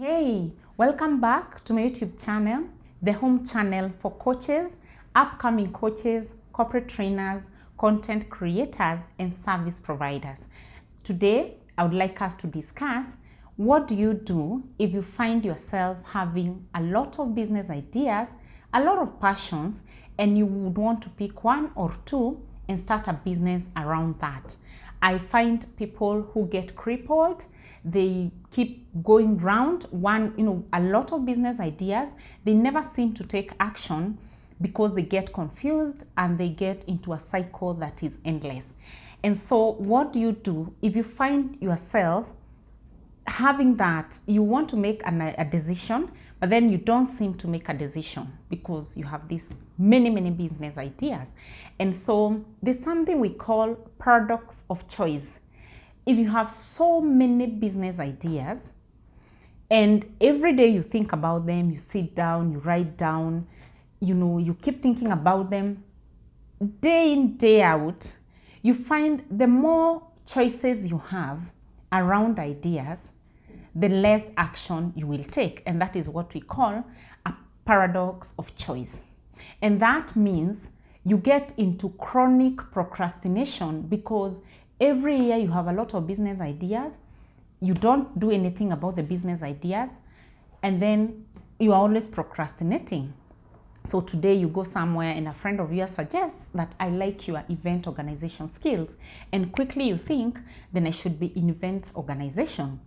Hey, welcome back to my YouTube channel, the home channel for coaches, upcoming coaches, corporate trainers, content creators, and service providers. Today, I would like us to discuss what do you do if you find yourself having a lot of business ideas, a lot of passions, and you would want to pick one or two and start a business around that. I find people who get crippled, they keep going round a lot of business ideas. They never seem to take action because they get confused and they get into a cycle that is endless. And so what do you do if you find yourself having that you want to make a decision, but then you don't seem to make a decision because you have these many business ideas? And so there's something we call paradox of choice. If you have so many business ideas and every day you think about them, you sit down, you write down, you keep thinking about them day in, day out, you find the more choices you have around ideas, the less action you will take. And that is what we call a paradox of choice. And that means you get into chronic procrastination because every year you have a lot of business ideas, you don't do anything about the business ideas, and then you are always procrastinating. So today you go somewhere and a friend of yours suggests that I like your event organization skills, and quickly you think, then I should be in events organization.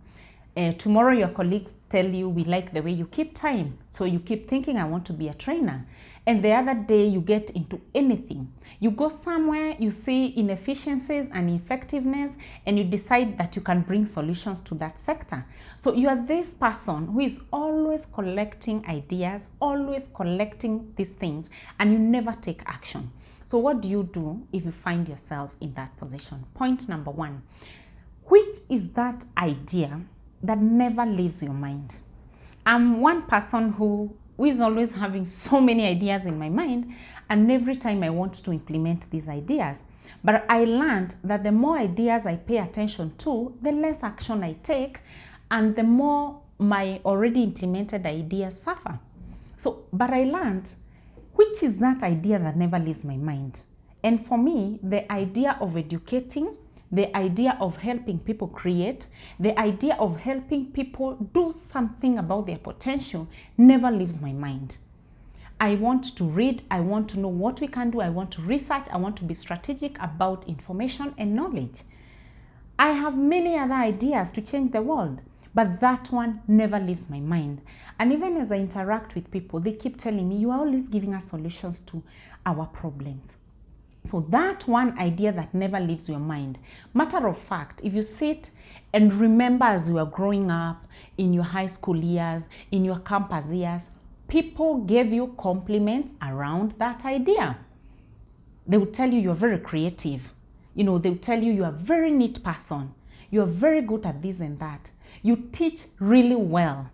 Tomorrow your colleagues tell you, we like the way you keep time, so you keep thinking, I want to be a trainer. And the other day you get into anything. You go somewhere, you see inefficiencies and ineffectiveness, and you decide that you can bring solutions to that sector. So you are this person who is always collecting ideas, always collecting these things, and you never take action. So what do you do if you find yourself in that position? Point number one, which is that idea that never leaves your mind? I'm one person who is always having so many ideas in my mind, and every time I want to implement these ideas. But I learned that the more ideas I pay attention to, the less action I take, and the more my already implemented ideas suffer. But I learned which is that idea that never leaves my mind. And for me, the idea of educating, the idea of helping people create, the idea of helping people do something about their potential never leaves my mind. I want to read, I want to know what we can do, I want to research, I want to be strategic about information and knowledge. I have many other ideas to change the world, but that one never leaves my mind. And even as I interact with people, they keep telling me, you are always giving us solutions to our problems. So that one idea that never leaves your mind. Matter of fact, if you sit and remember as you were growing up, in your high school years, in your campus years, people gave you compliments around that idea. They would tell you you're very creative. They would tell you you're a very neat person. You're very good at this and that. You teach really well.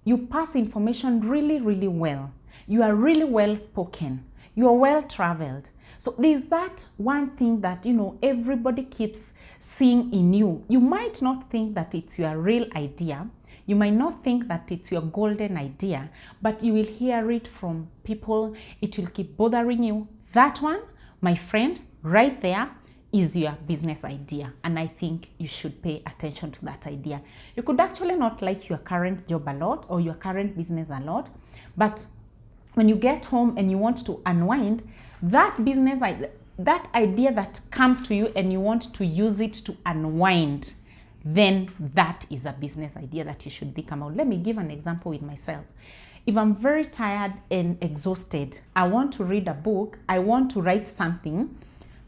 You pass information really well. You are really well spoken. You are well traveled. So there's that one thing that, everybody keeps seeing in you. You might not think that it's your real idea. You might not think that it's your golden idea, but you will hear it from people. It will keep bothering you. That one, my friend, right there is your business idea. And I think you should pay attention to that idea. You could actually not like your current job a lot or your current business a lot, but when you get home and you want to unwind, that business, that idea that comes to you and you want to use it to unwind, then that is a business idea that you should think about. Let me give an example with myself. If I'm very tired and exhausted, I want to read a book, I want to write something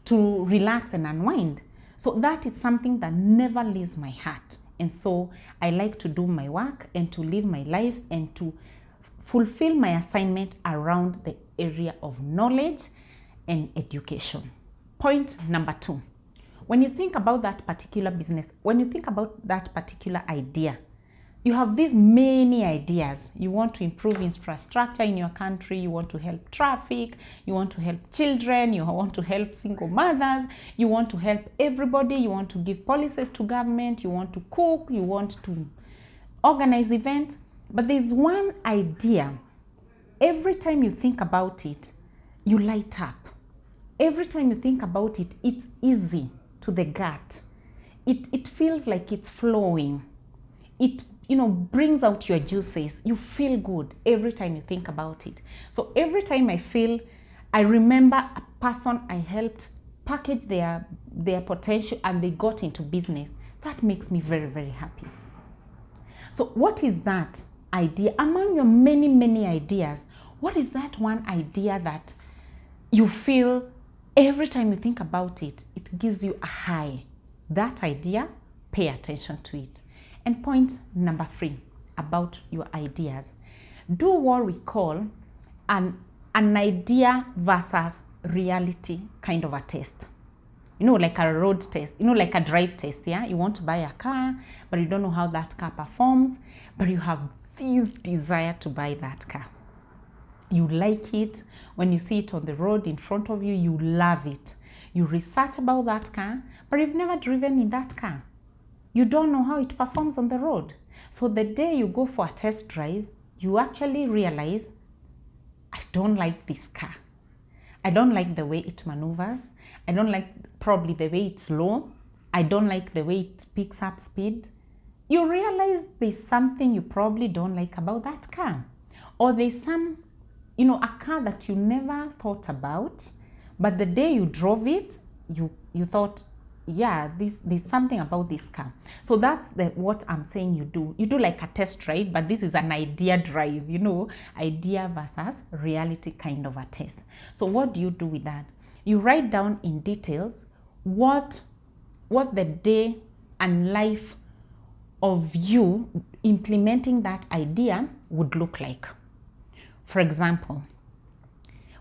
to relax and unwind. So that is something that never leaves my heart. And so I like to do my work and to live my life and to fulfill my assignment around the area of knowledge and education. Point number two, when you think about that particular business, when you think about that particular idea, you have these many ideas. You want to improve infrastructure in your country, you want to help traffic, you want to help children, you want to help single mothers, you want to help everybody, you want to give policies to government, you want to cook, you want to organize events, but there's one idea. Every time you think about it, you light up. Every time you think about it, it's easy to the gut. It feels like it's flowing. It brings out your juices. You feel good every time you think about it. So every time I remember a person I helped package their potential and they got into business, that makes me very, very happy. So what is that idea? Among your many, many ideas, what is that one idea that you feel every time you think about it, it gives you a high? That idea, pay attention to it. And point number 3 about your ideas. Do what we call an idea versus reality kind of a test. Like a road test, like a drive test, yeah? You want to buy a car, but you don't know how that car performs, but you have this desire to buy that car. You like it. When you see it on the road in front of you, you love it. You research about that car, but you've never driven in that car. You don't know how it performs on the road. So the day you go for a test drive, you actually realize, I don't like this car. I don't like the way it maneuvers. I don't like probably the way it's low. I don't like the way it picks up speed. You realize there's something you probably don't like about that car. Or there's some, a car that you never thought about, but the day you drove it, you thought, yeah, there's something about this car. So that's what I'm saying you do. You do like a test drive, but this is an idea drive, idea versus reality kind of a test. So what do you do with that? You write down in details what the day and life of you implementing that idea would look like. For example,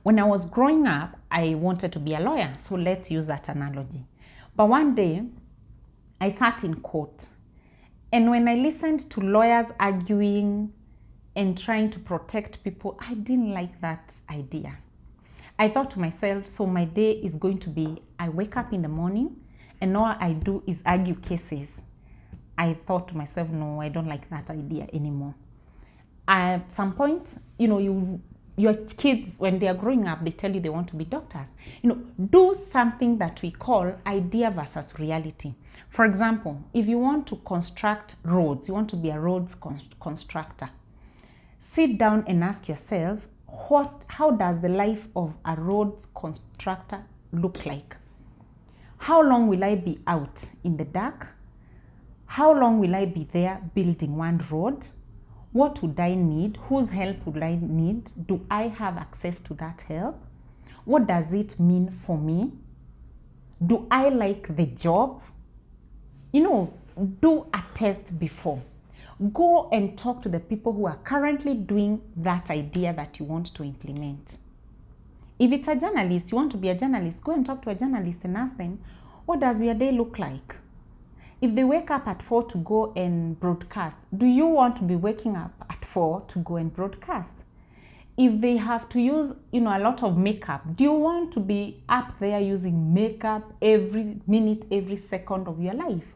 when I was growing up, I wanted to be a lawyer. So let's use that analogy. But one day, I sat in court. And when I listened to lawyers arguing and trying to protect people, I didn't like that idea. I thought to myself, so my day is going to be, I wake up in the morning and all I do is argue cases. I thought to myself, no, I don't like that idea anymore. At some point, your kids, when they are growing up, they tell you they want to be doctors. Do something that we call idea versus reality. For example, if you want to construct roads, you want to be a roads constructor, sit down and ask yourself, how does the life of a roads constructor look like? How long will I be out in the dark? How long will I be there building one road? What would I need? Whose help would I need? Do I have access to that help? What does it mean for me? Do I like the job? Do a test before. Go and talk to the people who are currently doing that idea that you want to implement. If it's a journalist, you want to be a journalist, go and talk to a journalist and ask them, what does your day look like? If they wake up at 4 to go and broadcast, do you want to be waking up at 4 to go and broadcast? If they have to use, a lot of makeup, do you want to be up there using makeup every minute, every second of your life?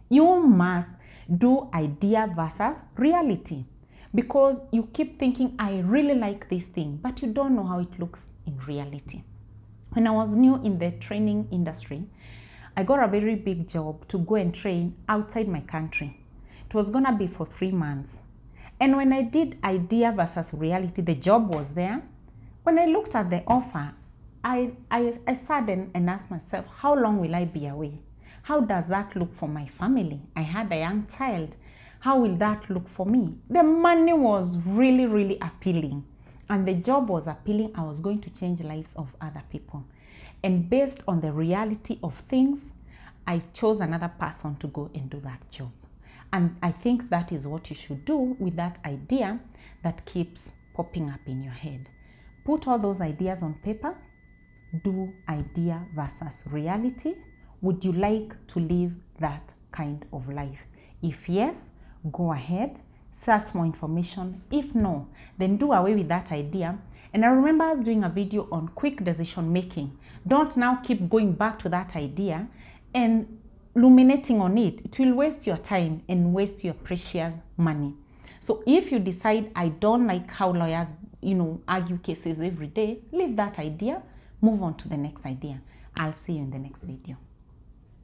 You must do idea versus reality, because you keep thinking, I really like this thing, but you don't know how it looks in reality. When I was new in the training industry, I got a very big job to go and train outside my country. It was gonna be for 3 months. And when I did idea versus reality, the job was there. When I looked at the offer, I sat and asked myself, how long will I be away? How does that look for my family? I had a young child. How will that look for me? The money was really, really appealing. And the job was appealing. I was going to change lives of other people. And based on the reality of things, I chose another person to go and do that job. And I think that is what you should do with that idea that keeps popping up in your head. Put all those ideas on paper. Do idea versus reality. Would you like to live that kind of life? If yes, go ahead, search more information. If no, then do away with that idea. And I remember us doing a video on quick decision making. Don't now keep going back to that idea and ruminating on it, it will waste your time and waste your precious money. So if you decide, I don't like how lawyers, argue cases every day, leave that idea, move on to the next idea. I'll see you in the next video.